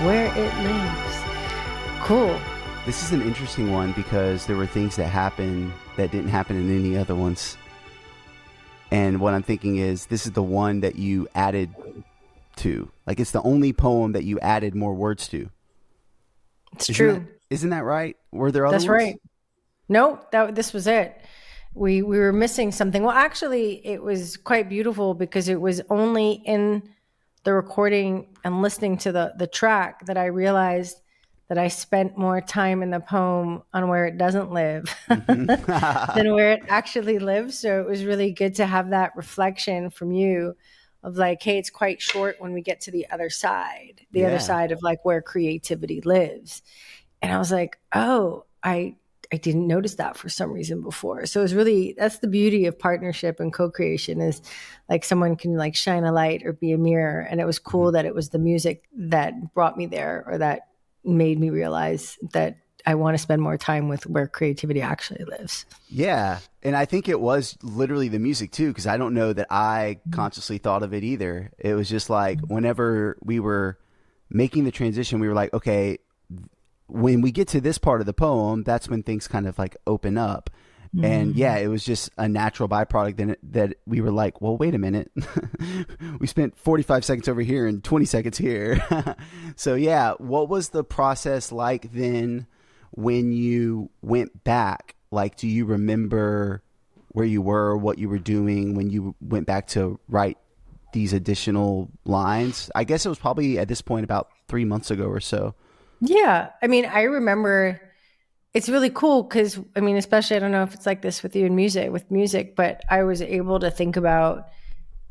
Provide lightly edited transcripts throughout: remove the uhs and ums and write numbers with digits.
where it lives. Cool. This is an interesting one because there were things that happened that didn't happen in any other ones. And what I'm thinking is this is the one that you added to. Like, it's the only poem that you added more words to. It's true. Isn't that right? Were there other That's ones? right. No, this was it. We were missing something. Well, actually, it was quite beautiful because it was only in the recording and listening to the track that I realized that I spent more time in the poem on where it doesn't live than where it actually lives. So it was really good to have that reflection from you of like, hey, it's quite short when we get to the other side of like where creativity lives. And I was like, oh, I didn't notice that for some reason before. So it's really, that's the beauty of partnership and co-creation is like someone can like shine a light or be a mirror. And it was cool that it was the music that brought me there or that made me realize that I want to spend more time with where creativity actually lives. Yeah. And I think it was literally the music too, because I don't know that I consciously thought of it either. It was just like whenever we were making the transition, we were like, okay, when we get to this part of the poem, that's when things kind of like open up. And yeah, it was just a natural byproduct then that we were like, well, wait a minute. We spent 45 seconds over here and 20 seconds here. So yeah, what was the process like then when you went back? Like, do you remember where you were, what you were doing when you went back to write these additional lines? I guess it was probably at this point about 3 months ago or so. Yeah. I mean, I remember it's really cool because, I mean, especially, I don't know if it's like this with you and music, but I was able to think about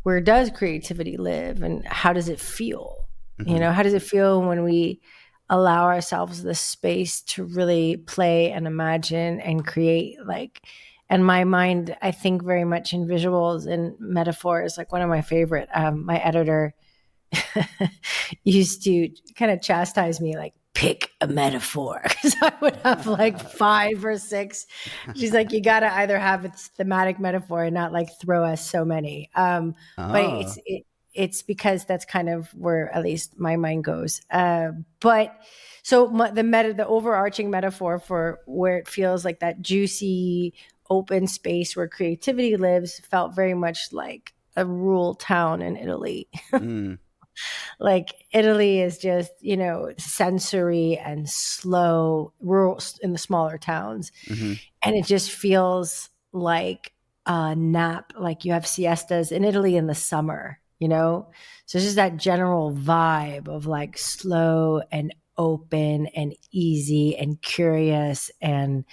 where does creativity live and how does it feel? You know, how does it feel when we allow ourselves the space to really play and imagine and create? Like, and my mind, I think very much in visuals and metaphors. Like one of my favorite, my editor used to kind of chastise me, like, pick a metaphor, because I would have like 5 or 6. She's like, you got to either have its thematic metaphor and not like throw us so many. But it's because that's kind of where at least my mind goes. But so the overarching metaphor for where it feels like that juicy open space where creativity lives felt very much like a rural town in Italy. Like Italy is just, you know, sensory and slow, rural in the smaller towns. And it just feels like a nap, like you have siestas in Italy in the summer, you know? So it's just that general vibe of like slow and open and easy and curious and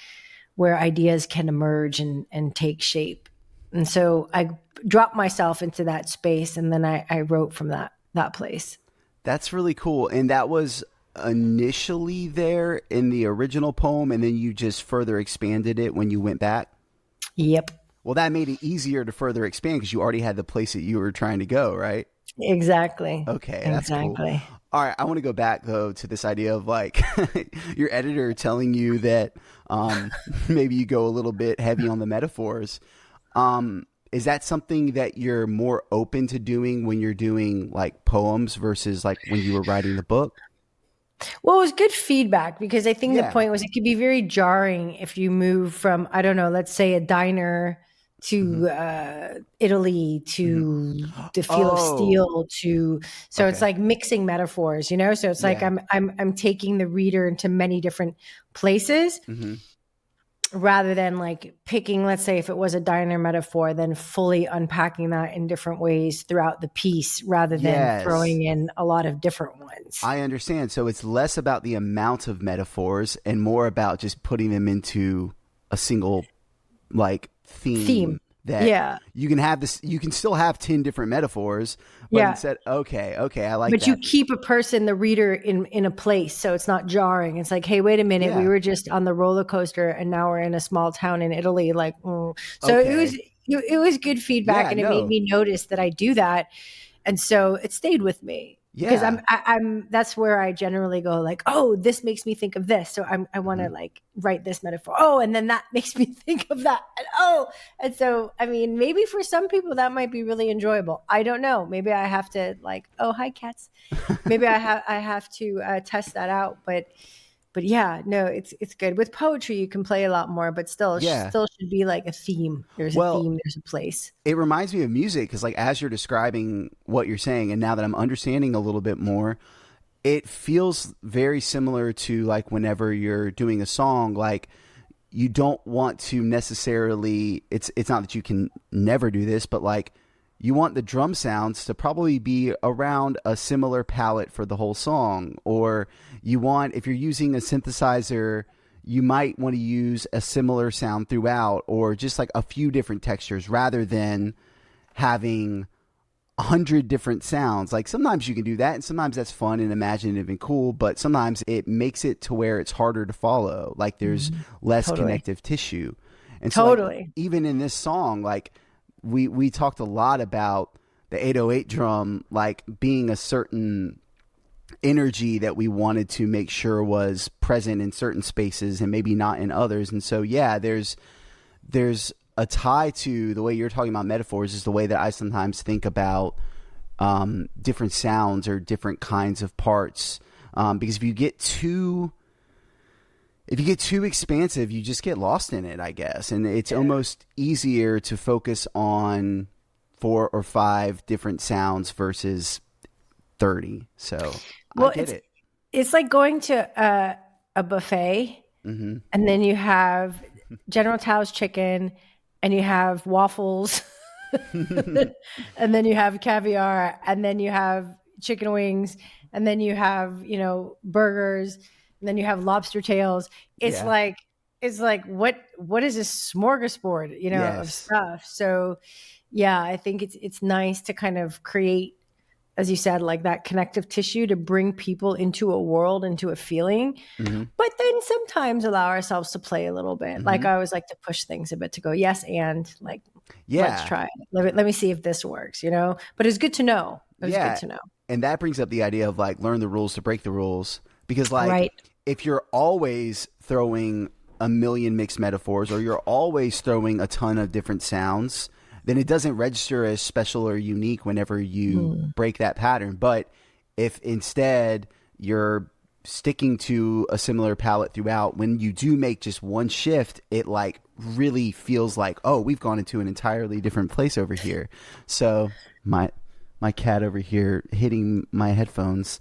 where ideas can emerge and take shape. And so I dropped myself into that space and then I wrote from that place. That's really cool. And that was initially there in the original poem, and then you just further expanded it when you went back? Yep. Well, that made it easier to further expand because you already had the place that you were trying to go, right? Exactly. Okay, that's cool. All right, I want to go back, though, to this idea of, like, your editor telling you that maybe you go a little bit heavy on the metaphors. Is that something that you're more open to doing when you're doing like poems versus like when you were writing the book? Well, it was good feedback because I think the point was it could be very jarring if you move from, I don't know, let's say a diner to Italy to the feel of steel to, so it's like mixing metaphors, you know? So it's like I'm taking the reader into many different places. Rather than like picking, let's say if it was a diner metaphor, then fully unpacking that in different ways throughout the piece rather than throwing in a lot of different ones. I understand. So it's less about the amount of metaphors and more about just putting them into a single like theme. That you can have this, you can still have 10 different metaphors, but instead, okay, I like that. But you keep the reader in a place, so it's not jarring. It's like, hey, wait a minute, we were just on the roller coaster and now we're in a small town in Italy. Like, so it was good feedback and it made me notice that I do that. And so it stayed with me. because Yeah. I'm that's where I generally go like, oh, this makes me think of this, so I want to Hmm. like write this metaphor. Oh, and then that makes me think of that. And oh, and so I mean, maybe for some people that might be really enjoyable. I don't know. Maybe I have to like, oh, hi cats. Maybe I have to test that out. But yeah, no, it's good. With poetry, you can play a lot more, but still, Yeah. still should be like a theme. There's a Well, theme. There's a place. it reminds me of music because, like, as you're describing what you're saying, and now that I'm understanding a little bit more, it feels very similar to like whenever you're doing a song, like you don't want to necessarily. It's not that you can never do this, but like you want the drum sounds to probably be around a similar palette for the whole song, or you want if you're using a synthesizer. You might want to use a similar sound throughout, or just like a few different textures rather than having 100 different sounds. Like sometimes you can do that, and sometimes that's fun and imaginative and cool, but sometimes it makes it to where it's harder to follow. Like there's less Totally. connective tissue. And so like Totally. even in this song, like we talked a lot about the 808 drum like being a certain energy that we wanted to make sure was present in certain spaces and maybe not in others. And so yeah, there's a tie to the way you're talking about metaphors is the way that I sometimes think about different sounds or different kinds of parts. Because if you get too expansive, you just get lost in it, I guess. And it's almost easier to focus on 4 or 5 different sounds versus 30. So I Well, get it. it's like going to a buffet, Mm-hmm. and then you have General Tao's chicken, and you have waffles, and then you have caviar, and then you have chicken wings, and then you have burgers, and then you have lobster tails. It's Yeah. like what is this smorgasbord of Yes. stuff. So yeah, I think it's nice to kind of create, as you said, like that connective tissue to bring people into a world, into a feeling. Mm-hmm. But then sometimes allow ourselves to play a little bit. Like Mm-hmm. I always like to push things a bit to go, yes, and like, let's Yeah. try it. Let me see if this works. But it's good to know. It was good Yeah. to know. And that brings up the idea of like learn the rules to break the rules. Because like Right. if you're always throwing a million mixed metaphors or you're always throwing a ton of different sounds, then it doesn't register as special or unique whenever you Mm. break that pattern. But if instead you're sticking to a similar palette throughout, when you do make just one shift, it like really feels like, oh, we've gone into an entirely different place over here. So my cat over here hitting my headphones,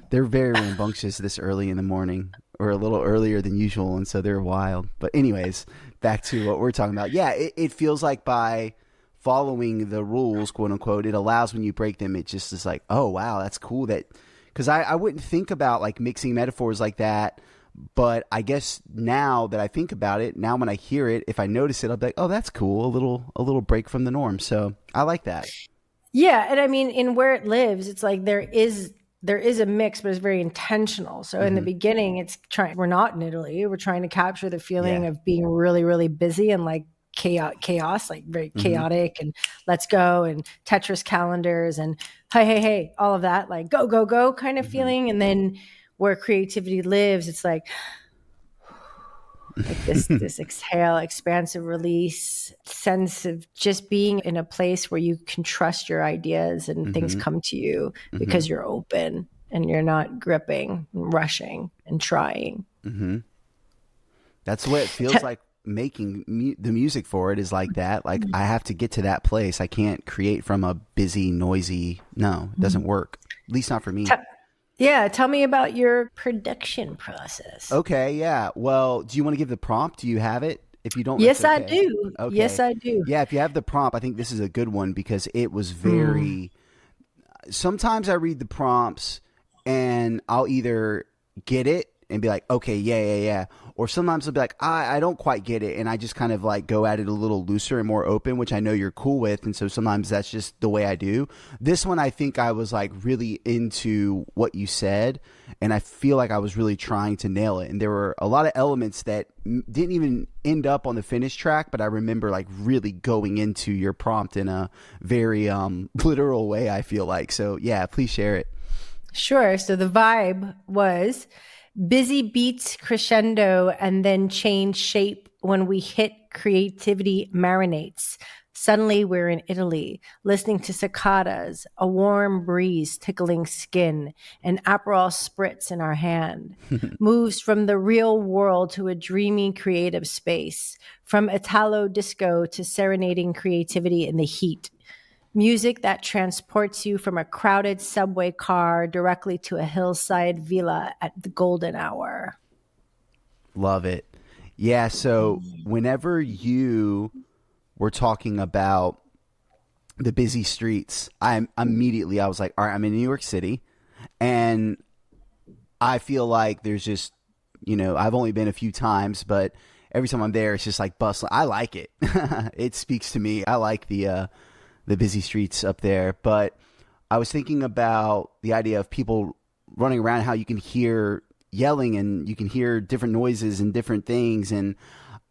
they're very rambunctious this early in the morning, or a little earlier than usual, and so they're wild. But anyways, back to what we're talking about. Yeah, it feels like by following the rules, quote unquote, it allows when you break them, it just is like, oh wow, that's cool. That because I wouldn't think about like mixing metaphors like that. But I guess now that I think about it, now when I hear it, if I notice it, I'll be like, oh, that's cool. A little break from the norm. So I like that. Yeah, and I mean, in where it lives, it's like there is a mix, but it's very intentional. So in the Mm-hmm. beginning, it's trying. We're not in Italy. We're trying to capture the feeling Yeah. of being really, really busy and like chaos, like very Mm-hmm. chaotic, and let's go and Tetris calendars and hey, all of that, like go, go, go kind of Mm-hmm. feeling. And then where creativity lives, it's like this exhale, expansive release, sense of just being in a place where you can trust your ideas and things Mm-hmm. come to you Mm-hmm. because you're open and you're not gripping and rushing and trying. Mm-hmm. That's what it feels Te- like making the music for it is like that. Like I have to get to that place. I can't create from a busy, noisy. No, it doesn't work. At least not for me. te- yeah, tell me about your production process. Okay, yeah. Well, do you want to give the prompt? Do you have it? If you don't, that's Yes, I okay. do. Yes, Okay. I do. Yeah, if you have the prompt, I think this is a good one because it was Mm. very. Sometimes I read the prompts and I'll either get it and be like, okay, yeah. Or sometimes I'll be like, I don't quite get it. And I just kind of like go at it a little looser and more open, which I know you're cool with. And so sometimes that's just the way I do. This one, I think I was like really into what you said. And I feel like I was really trying to nail it. And there were a lot of elements that didn't even end up on the finished track, but I remember like really going into your prompt in a very literal way, I feel like. So yeah, please share it. Sure. So the vibe was busy beats crescendo and then change shape when we hit creativity marinates. Suddenly we're in Italy, listening to cicadas, a warm breeze tickling skin, an Aperol spritz in our hand. Moves from the real world to a dreamy creative space, from Italo disco to serenading creativity in the heat. Music that transports you from a crowded subway car directly to a hillside villa at the golden hour. Love it. Yeah. So whenever you were talking about the busy streets, I was like, all right, I'm in New York City, and I feel like there's just, I've only been a few times, but every time I'm there, it's just like bustling. I like it. It speaks to me. I like the busy streets up there. But I was thinking about the idea of people running around, how you can hear yelling and you can hear different noises and different things. And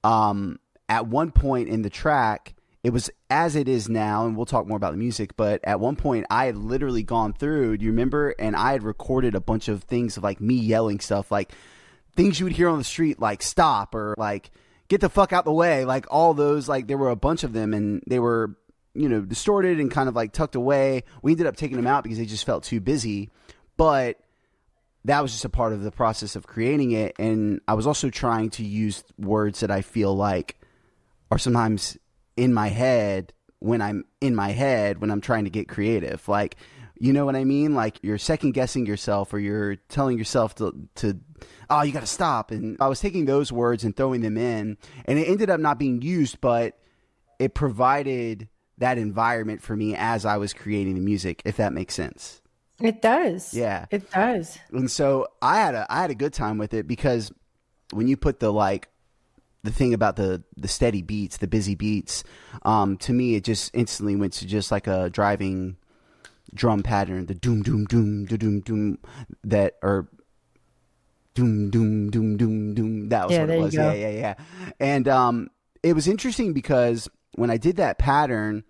at one point in the track, it was as it is now, and we'll talk more about the music, but at one point I had literally gone through, do you remember? And I had recorded a bunch of things of like me yelling stuff, like things you would hear on the street, like stop or like get the fuck out the way. Like all those, like there were a bunch of them and they were, distorted and kind of like tucked away. We ended up taking them out because they just felt too busy. But that was just a part of the process of creating it. And I was also trying to use words that I feel like are sometimes in my head when I'm trying to get creative. Like, you know what I mean? Like you're second guessing yourself or you're telling yourself to oh, you got to stop. And I was taking those words and throwing them in, and it ended up not being used, but it provided that environment for me as I was creating the music, if that makes sense. It does. Yeah. It does. And so I had a good time with it because when you put the thing about the steady beats, the busy beats, to me it just instantly went to just like a driving drum pattern, the doom doom doom doom doom doom that or doom doom doom doom doom. That was Yeah, what it there you was. go. Yeah. And it was interesting because when I did that pattern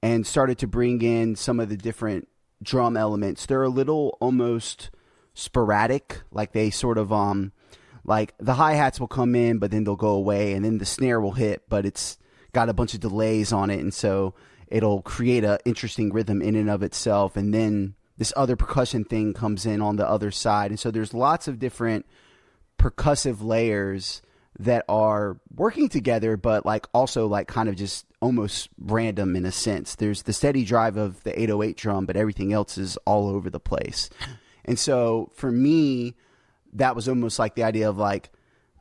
and started to bring in some of the different drum elements, they're a little almost sporadic, like they sort of like the hi-hats will come in but then they'll go away, and then the snare will hit but it's got a bunch of delays on it, and so it'll create a interesting rhythm in and of itself, and then this other percussion thing comes in on the other side, and so there's lots of different percussive layers that are working together but like also like kind of just almost random in a sense. There's the steady drive of the 808 drum, but everything else is all over the place. And so for me, that was almost like the idea of like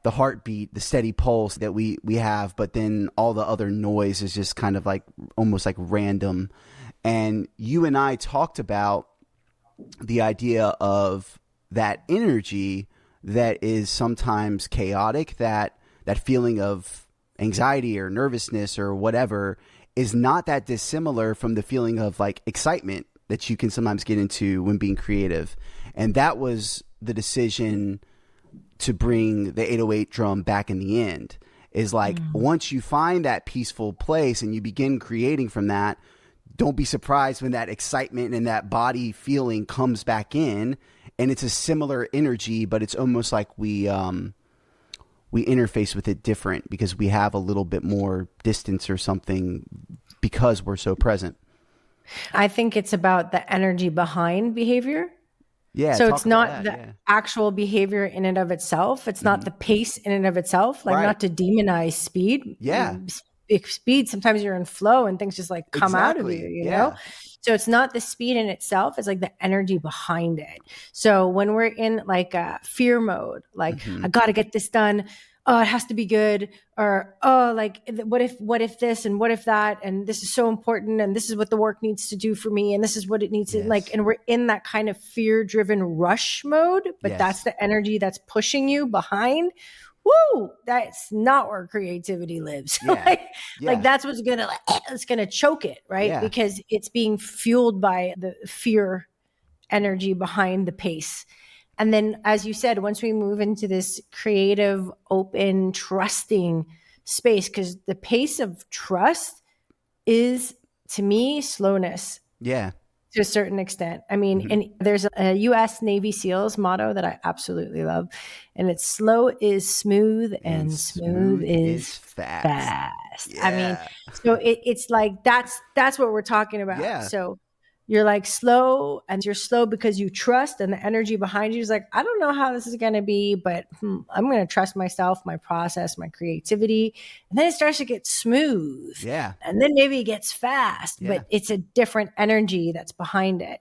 the heartbeat, the steady pulse that we have, but then all the other noise is just kind of like almost like random. And you and I talked about the idea of that energy that is sometimes chaotic, that feeling of anxiety or nervousness or whatever is not that dissimilar from the feeling of like excitement that you can sometimes get into when being creative. And that was the decision to bring the 808 drum back in the end, is like once you find that peaceful place and you begin creating from that, don't be surprised when that excitement and that body feeling comes back in, and it's a similar energy, but it's almost like we interface with it different because we have a little bit more distance or something because we're so present. I think it's about the energy behind behavior. Yeah, So talk it's about not that. the Yeah. actual behavior in and of itself. It's not Mhm. the pace in and of itself. Like, Right. not to demonize speed. Yeah. Speed, sometimes you're in flow and things just like come out of you, Exactly. you know? Yeah. So it's not the speed in itself, it's like the energy behind it. So when we're in like a fear mode, like Hmm. I got to get this done. Oh, it has to be good. Or, oh, like what if this and what if that? And this is so important. And this is what the work needs to do for me. And this is what it needs to like, Yes. and we're in that kind of fear driven rush mode, but that's Yes. the energy that's pushing you behind. Woo, that's not where creativity lives. Yeah. like Yeah. that's what's gonna like, it's gonna choke it, right? Yeah. Because it's being fueled by the fear energy behind the pace. And then, as you said, once we move into this creative, open, trusting space, because the pace of trust is, to me, slowness. Yeah. to a certain extent. I mean, and there's a U.S. Navy SEALs motto that I absolutely love, and it's slow is smooth and smooth is fast. fast. I mean, Yeah. so it's like that's what we're talking about. Yeah. So you're like slow, and you're slow because you trust, and the energy behind you is like, I don't know how this is going to be, but I'm going to trust myself, my process, my creativity. And then it starts to get smooth. Yeah. And then maybe it gets fast, Yeah. but it's a different energy that's behind it.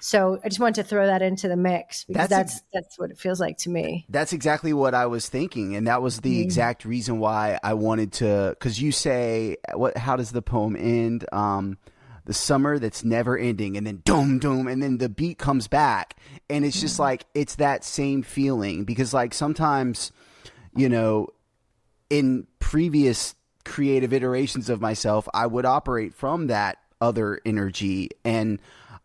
So I just wanted to throw that into the mix because that's what it feels like to me. That's exactly what I was thinking. And that was the exact reason why I wanted to, because you say, how does the poem end? The summer that's never ending, and then doom, doom, and then the beat comes back. And it's just like, it's that same feeling because like sometimes, in previous creative iterations of myself, I would operate from that other energy. And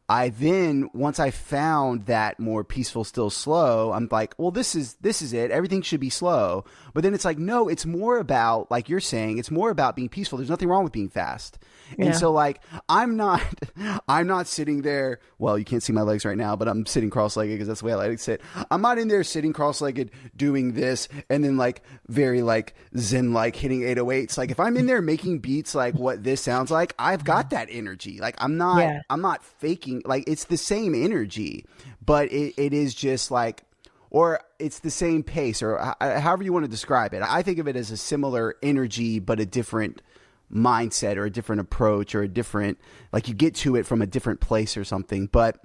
I then, once I found that more peaceful, still slow, I'm like, well, this is it. Everything should be slow. But then it's like, no, it's more about, like you're saying, it's more about being peaceful. There's nothing wrong with being fast. And so like, I'm not sitting there. Well, you can't see my legs right now, but I'm sitting cross-legged because that's the way I like to sit. I'm not in there sitting cross-legged doing this and then like very like Zen, like hitting 808s. Like if I'm in there making beats, like what this sounds like, I've got that energy. Like I'm not faking, like it's the same energy, but it is just like, or it's the same pace or however you want to describe it. I think of it as a similar energy, but a different mindset or a different approach or a different, like you get to it from a different place or something. But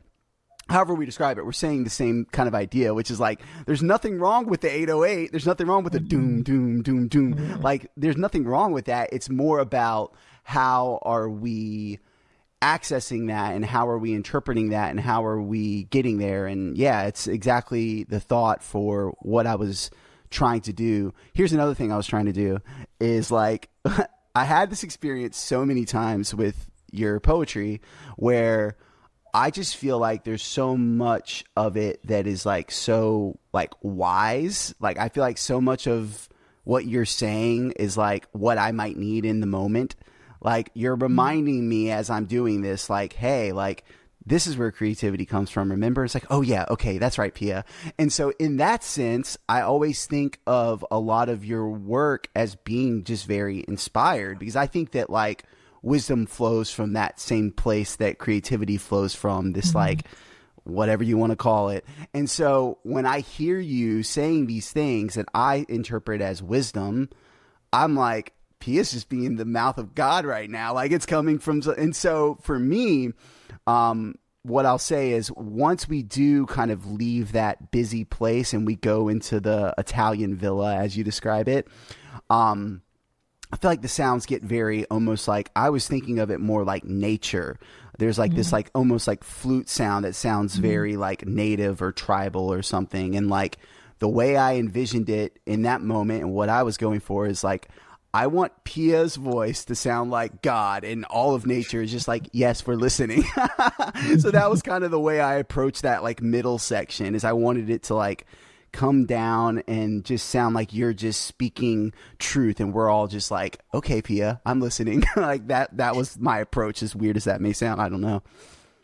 however we describe it, we're saying the same kind of idea, which is like, there's nothing wrong with the 808. There's nothing wrong with the doom, doom, doom, doom. Like there's nothing wrong with that. It's more about how are we accessing that and how are we interpreting that and how are we getting there. And yeah, it's exactly the thought for what I was trying to do. Here's another thing I was trying to do is like, I had this experience so many times with your poetry where I just feel like there's so much of it that is like so like wise. Like I feel like so much of what you're saying is like what I might need in the moment. Like you're reminding me as I'm doing this, like, hey, like this is where creativity comes from. Remember? It's like, oh yeah, okay, that's right, Pia. And so in that sense, I always think of a lot of your work as being just very inspired because I think that like wisdom flows from that same place that creativity flows from, this like whatever you want to call it. And so when I hear you saying these things that I interpret as wisdom, I'm like, Pia's just being the mouth of God right now. Like it's coming from, and so for me, what I'll say is once we do kind of leave that busy place and we go into the Italian villa, as you describe it, I feel like the sounds get very almost like, I was thinking of it more like nature. There's like this like almost like flute sound that sounds very like native or tribal or something. And like the way I envisioned it in that moment and what I was going for is like, I want Pia's voice to sound like God, and all of nature is just like, yes, we're listening. So that was kind of the way I approached that like middle section, is I wanted it to like come down and just sound like you're just speaking truth, and we're all just like, okay, Pia, I'm listening. Like that was my approach, as weird as that may sound. I don't know.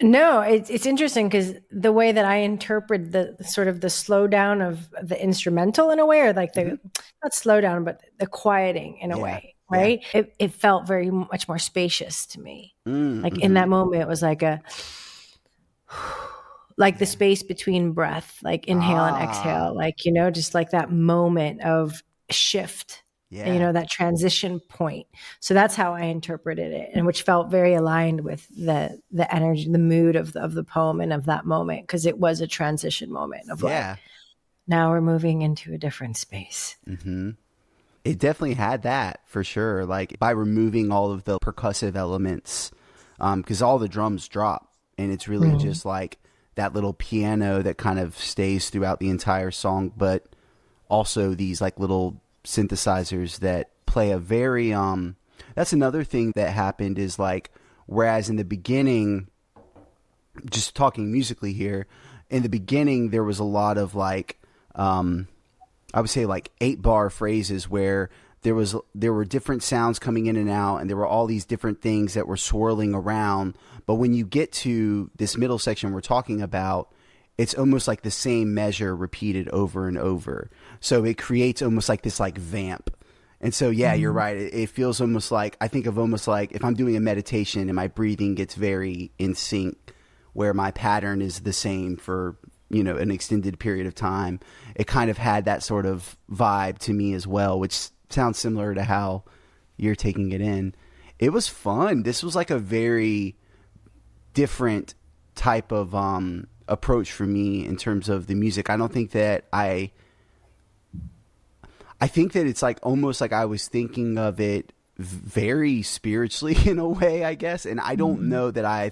No, it's interesting because the way that I interpret the sort of the slowdown of the instrumental in a way, or like the not slowdown, but the quieting in a way, right? Yeah. It felt very much more spacious to me. Like in that moment, it was like like the space between breath, like inhale and exhale, like, just like that moment of shift. Yeah. That transition point. So that's how I interpreted it, and which felt very aligned with the energy, the mood of the poem and of that moment, because it was a transition moment of like, now we're moving into a different space. It definitely had that for sure. Like by removing all of the percussive elements, because all the drums drop, and it's really just like that little piano that kind of stays throughout the entire song, but also these like little synthesizers that play a very that's another thing that happened, is like, whereas in the beginning, just talking musically here, in the beginning there was a lot of like I would say like 8-bar phrases where there were different sounds coming in and out, and there were all these different things that were swirling around. But when you get to this middle section we're talking about, it's almost like the same measure repeated over and over. So it creates almost like this like vamp. And so, yeah, you're right. It feels almost like, I think of almost like if I'm doing a meditation and my breathing gets very in sync, where my pattern is the same for, an extended period of time. It kind of had that sort of vibe to me as well, which sounds similar to how you're taking it in. It was fun. This was like a very different type of approach for me in terms of the music. I don't think that I think that it's like almost like I was thinking of it very spiritually in a way, I guess. And I don't know that I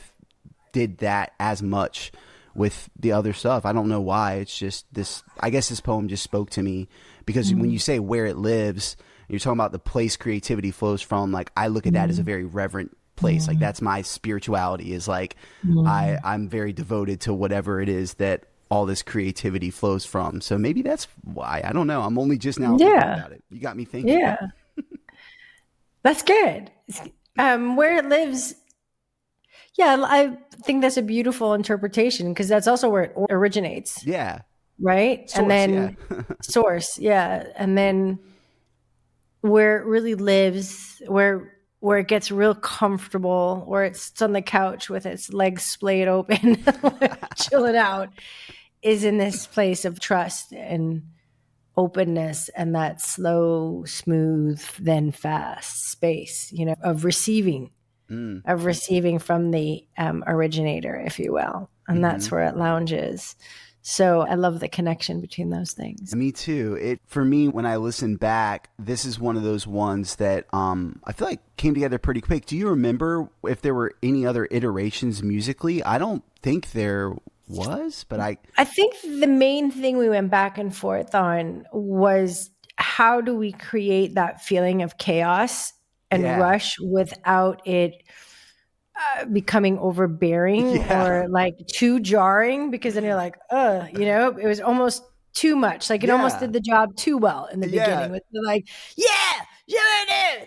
did that as much with the other stuff. I don't know why. It's just this, I guess this poem just spoke to me because when you say where it lives, you're talking about the place creativity flows from. Like I look at that as a very reverent place. Like that's my spirituality is like, I'm very devoted to whatever it is that all this creativity flows from. So maybe that's why. I don't know. I'm only just now thinking about it. You got me thinking. Yeah. That's good. Where it lives. Yeah, I think that's a beautiful interpretation because that's also where it originates. Yeah. Right. Source, and then source. Yeah. And then where it really lives, where it gets real comfortable, where it sits on the couch with its legs splayed open, chilling out, is in this place of trust and openness and that slow, smooth, then fast space, of receiving from the originator, if you will. And that's where it lounges. So I love the connection between those things. Me too. For me, when I listen back, this is one of those ones that I feel like came together pretty quick. Do you remember if there were any other iterations musically? I don't think there was, but I think the main thing we went back and forth on was how do we create that feeling of chaos and rush without it becoming overbearing or like too jarring, because then you're like, it was almost too much. Like it almost did the job too well in the beginning with the like,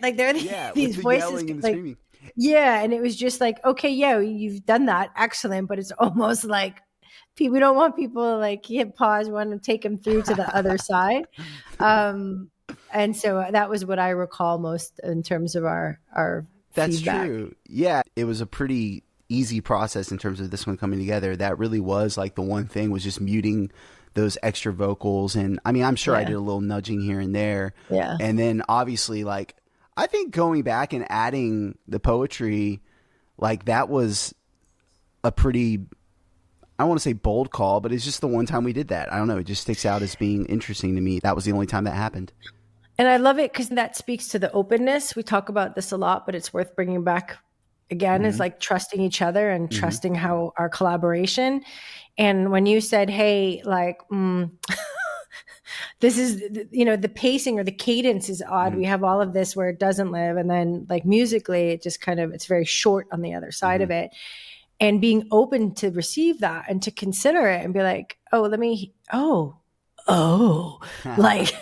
like there are these voices and like, screaming. Yeah. And it was just like, okay, you've done that. Excellent. But it's almost like we don't want people to like hit pause. We want to take them through to the other side. And so that was what I recall most in terms of our That's feedback. true. Yeah. It was a pretty easy process in terms of this one coming together. That really was like the one thing was just muting those extra vocals. And I mean, I'm sure I did a little nudging here and there. Yeah. And then obviously like, I think going back and adding the poetry, like that was a pretty, I don't want to say bold call, but it's just the one time we did that. I don't know. It just sticks out as being interesting to me. That was the only time that happened. And I love it because that speaks to the openness. We talk about this a lot, but it's worth bringing back again, is like trusting each other and trusting how our collaboration. And when you said, hey, like, this is, the pacing or the cadence is odd. We have all of this where it doesn't live. And then like musically, it just kind of, it's very short on the other side of it. And being open to receive that and to consider it and be like, like,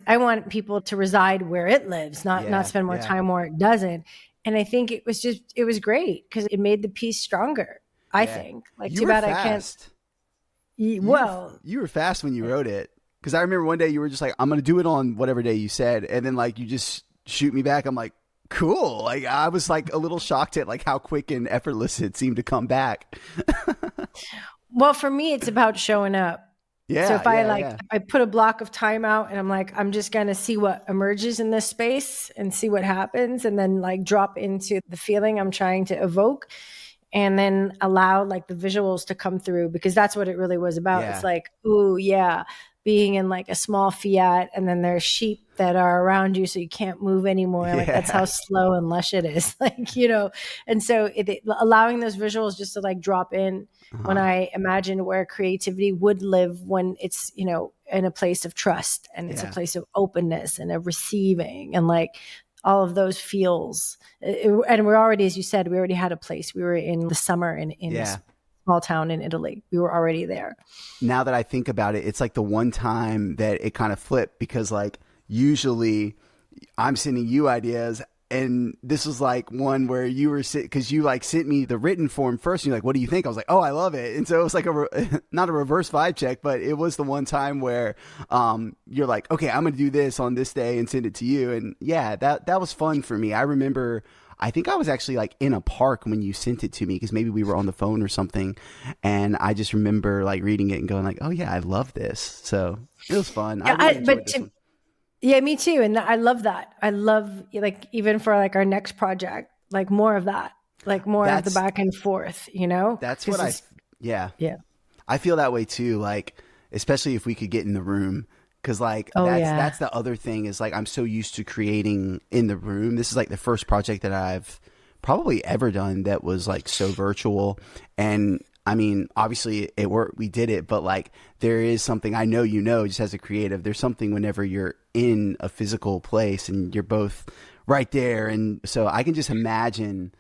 I want people to reside where it lives, not spend more time where it doesn't. And I think it was great because it made the piece stronger. I think. Like, you too were bad fast. I can't. Well, you were fast when you wrote it, because I remember one day you were just like, "I'm going to do it on whatever day you said," and then like you just shoot me back. I'm like, "Cool!" Like I was like a little shocked at like how quick and effortless it seemed to come back. Well, for me, it's about showing up. Yeah. So if I put a block of time out and I'm like, I'm just going to see what emerges in this space and see what happens, and then like drop into the feeling I'm trying to evoke, and then allow like the visuals to come through, because that's what it really was about. Yeah. It's like, ooh, yeah, being in like a small Fiat, and then there's sheep that are around you so you can't move anymore. Like that's how slow and lush it is. Like, and so allowing those visuals just to like drop in when I imagined where creativity would live when it's, in a place of trust, and it's a place of openness and of receiving, and like all of those feels. And we're already, as you said, we already had a place. We were in the summer in a small town in Italy. We were already there. Now that I think about it, it's like the one time that it kind of flipped, because like usually I'm sending you ideas. And this was like one where you were because you like sent me the written form first. And you're like, what do you think? I was like, oh, I love it. And so it was like not a reverse vibe check, but it was the one time where you're like, okay, I'm going to do this on this day and send it to you. And yeah, that was fun for me. I remember, I think I was actually like in a park when you sent it to me because maybe we were on the phone or something. And I just remember like reading it and going like, oh yeah, I love this. So it was fun. Yeah, I really enjoyed this one. Yeah, me too. And I love that. I love like even for like our next project, like more of that, like more of the That's back and forth, you know? that's 'Cause what it's- yeah. yeah. I feel that way too. Like, especially if we could get in the room, because like Oh that's yeah. the other thing is like I'm so used to creating in the room. This is like the first project that I've probably ever done that was like so virtual. And I mean, obviously it worked. We did it, but like there is something I know, just as a creative, there's something whenever you're in a physical place and you're both right there. And so I can just imagine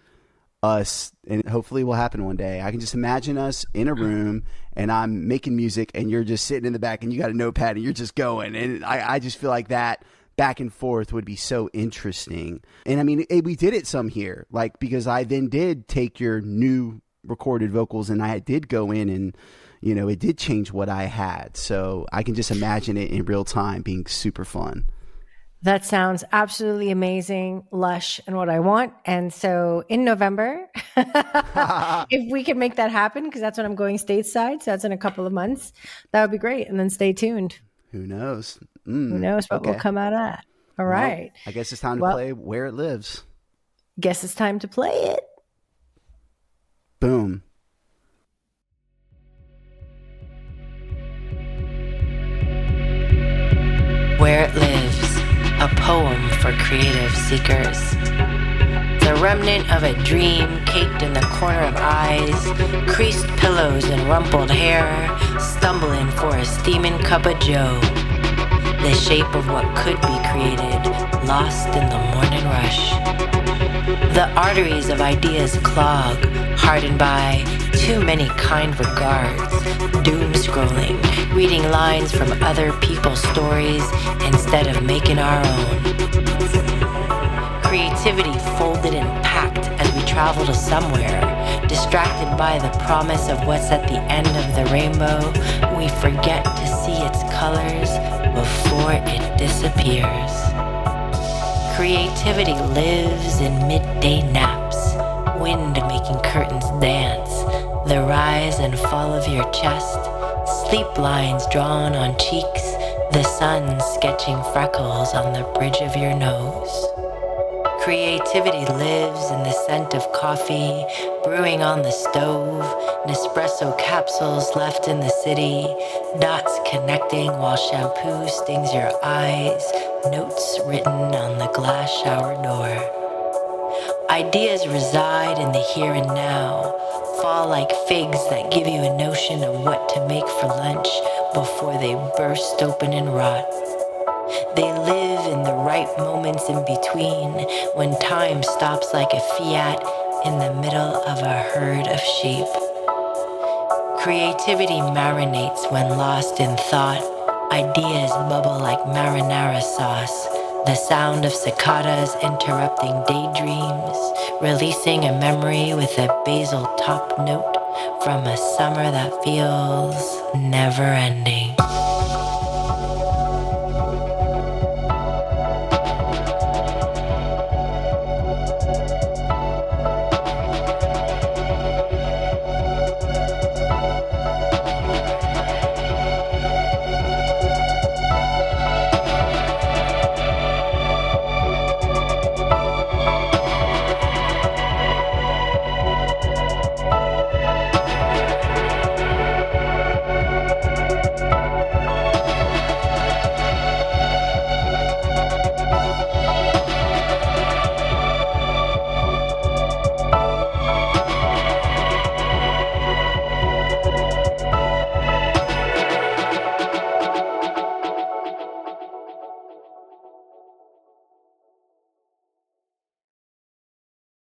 us, and hopefully it will happen one day. I can just imagine us in a room and I'm making music and you're just sitting in the back and you got a notepad and you're just going. And I just feel like that back and forth would be so interesting. And I mean, we did it some here, like, because I then did take your new recorded vocals and I did go in and, it did change what I had. So I can just imagine it in real time being super fun. That sounds absolutely amazing, lush, and what I want. And so in November, if we can make that happen, because that's when I'm going stateside. So that's in a couple of months. That would be great. And then stay tuned. Who knows? Who knows what will Okay. come out of that? All Well, right. I guess it's time to Well, play Where It Lives. guess it's time to play it. Boom. Where It Lives, a poem for creative seekers. The remnant of a dream caked in the corner of eyes, creased pillows and rumpled hair, stumbling for a steaming cup of joe. The shape of what could be created, lost in the morning rush. The arteries of ideas clog, hardened by too many kind regards, doom scrolling, reading lines from other people's stories instead of making our own. Creativity folded and packed as we travel to somewhere, distracted by the promise of what's at the end of the rainbow, we forget to see its colors before it disappears. Creativity lives in midday naps, wind making curtains dance, the rise and fall of your chest, sleep lines drawn on cheeks, the sun sketching freckles on the bridge of your nose. Creativity lives in the scent of coffee, brewing on the stove, Nespresso capsules left in the city, dots connecting while shampoo stings your eyes, notes written on the glass shower door. Ideas reside in the here and now, fall like figs that give you a notion of what to make for lunch before they burst open and rot. They live in the right moments in between, when time stops like a fiat in the middle of a herd of sheep. Creativity marinates when lost in thought. Ideas bubble like marinara sauce. The sound of cicadas interrupting daydreams, releasing a memory with a basil top note from a summer that feels never ending.